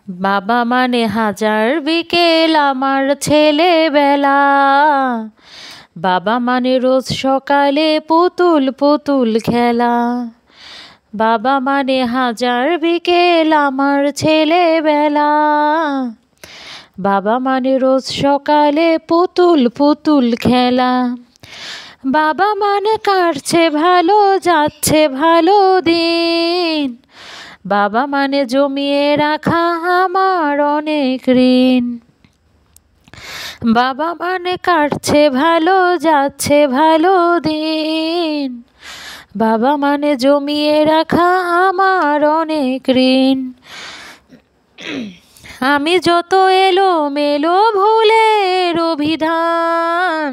বাবা মানে হাজার বিকেল আমার ছেলেবেলা, বাবা মানে রোজ সকালে পুতুল পুতুল খেলা। বাবা মানে হাজার বিকেল আমার ছেলেবেলা, বাবা মানে রোজ সকালে পুতুল পুতুল খেলা। বাবা মানে কাটছে ভালো যাচ্ছে ভালো দিন, বাবা মানে জমিয়ে রাখা আমার অনেক ঋণ। বাবা মানে কাটছে ভালো যাচ্ছে ভালো দিন, বাবা মানে জমিয়ে রাখা আমার অনেক ঋণ। আমি যত এলোমেলো ভুলের অভিধান,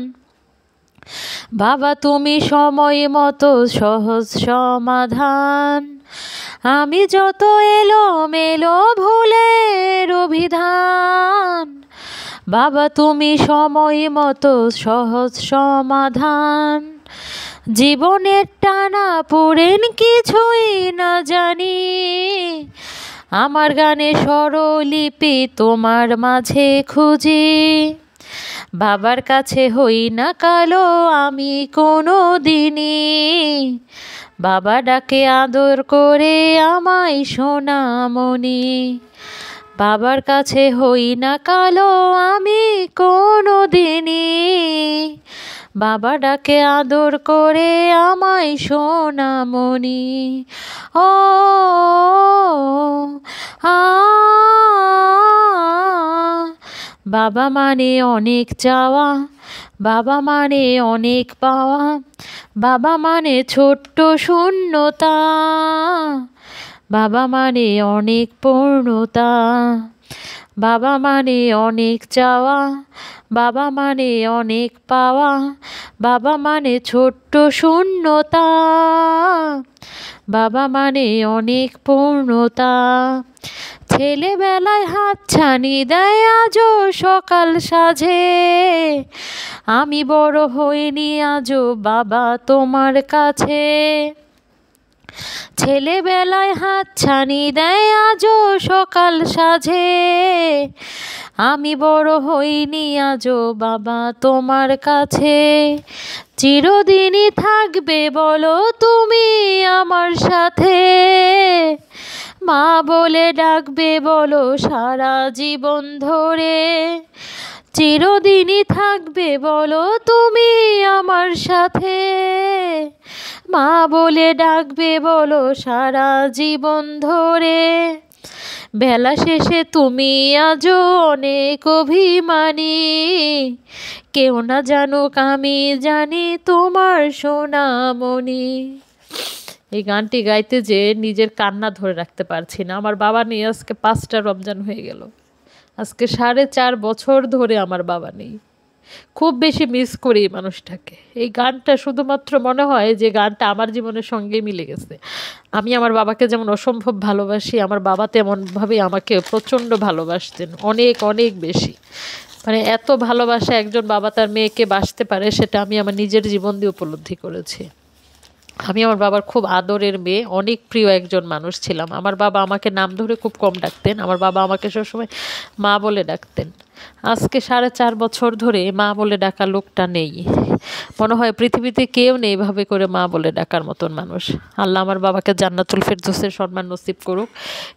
বাবা তুমি সময় মতো সহজ সমাধান। আমি যত এলোমেলো ভুলের অভিধান, বাবা তুমি সময় মতো সহজ সমাধান। জীবনের টানা পড়েন কিছুই না জানি, আমার গানে স্বরলিপি তোমার মাঝে খুঁজি। বাবার কাছে হই না কালো আমি কোনো দিনই, বাবা ডাকে আদর করে আমায় সোনামণি। বাবার কাছে হই না কালো আমি কোনো দিনই, বাবা ডাকে আদর করে আমায় সোনামণি। ও আ বাবা মানে অনেক চাওয়া, বাবা মানে অনেক পাওয়া, বাবা মানে ছোট্ট শূন্যতা, বাবা মানে অনেক পূর্ণতা। বাবা মানে অনেক চাওয়া, বাবা মানে অনেক পাওয়া, বাবা মানে ছোট্ট শূন্যতা, বাবা মানে অনেক পূর্ণতা। ছেলেবেলায় হাতছানি দেয় আজও সকাল সাজে, আমি বড় হইনি আজও বাবা তোমার কাছে। ছেলেবেলায় হাতছানি দেয় আজও সকাল সাজে, আমি বড় হইনি আজও বাবা তোমার কাছে। চিরদিনই থাকবে বলো তুমি আমার সাথে, মা বলে ডাকবে বলো সারা জীবন ধরে। চিরদিনই থাকবে বলো তুমি আমার সাথে, মা বলে ডাকবে বলো সারা জীবন ধরে। বেলা শেষে তুমি আজও অনেক অভিমানী, কেউ না জানুক আমি জানি তোমার সোনামণি। এই গানটি গাইতে যে নিজের কান্না ধরে রাখতে পারছি না। আমার বাবা নেই, আজকে 5টা রমজান হয়ে গেল, আজকে 4.5 বছর ধরে আমার বাবা নেই। খুব বেশি মিস করি এই মানুষটাকে। এই গানটা শুধুমাত্র মনে হয় যে গানটা আমার জীবনের সঙ্গে মিলে গেছে। আমি আমার বাবাকে যেমন অসম্ভব ভালোবাসি, আমার বাবা তেমনভাবে আমাকে প্রচণ্ড ভালোবাসতেন, অনেক অনেক বেশি। মানে এত ভালোবাসা একজন বাবা তার মেয়েকে বাসতে পারে, সেটা আমি আমার নিজের জীবন দিয়ে উপলব্ধি করেছি। আমি আমার বাবার খুব আদরের মেয়ে, অনেক প্রিয় একজন মানুষ ছিলাম। আমার বাবা আমাকে নাম ধরে খুব কম ডাকতেন, আমার বাবা আমাকে সবসময় মা বলে ডাকতেন। আজকে 4.5 বছর ধরে মা বলে ডাকা লোকটা নেই। মনে হয় পৃথিবীতে কেউ নেই এভাবে করে মা বলে ডাকার মতন মানুষ। আল্লাহ আমার বাবাকে জান্নাতুল ফেরদৌসের সম্মান নসিব করুক।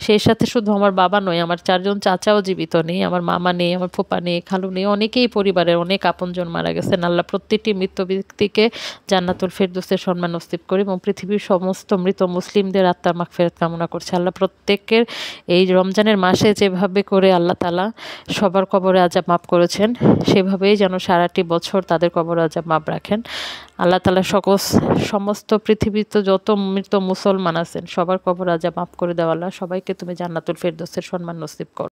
সেই সাথে শুধু আমার বাবা নয়, আমার 4জন চাচাও জীবিত নেই, আমার মামা নেই, আমার ফুপা নেই, খালু নেই, অনেকেই পরিবারের অনেক আপনজন মারা গেছেন। আল্লাহ প্রত্যেকটি মৃত ব্যক্তিকে জান্নাতুল ফেরদৌসের সম্মান নসিব করি এবং পৃথিবীর সমস্ত মৃত মুসলিমদের আত্মার মাগফিরাত কামনা করছে। আল্লাহ প্রত্যেকের এই রমজানের মাসে যেভাবে করে আল্লাহ তাআলা সবার কবরে আযাব মাফ করেছেন, সেভাবেই যেন সারাটি বছর তাদের কবরে আযাব মাফ রাখেন। আল্লাহ তাআলা সমস্ত পৃথিবীতে যত মৃত মুসলমান আছেন সবার কবর আযাব মাফ করে দেওয়া। আল্লাহ সবাইকে তুমি জান্নাতুল ফেরদৌসের সম্মান নসিব করো।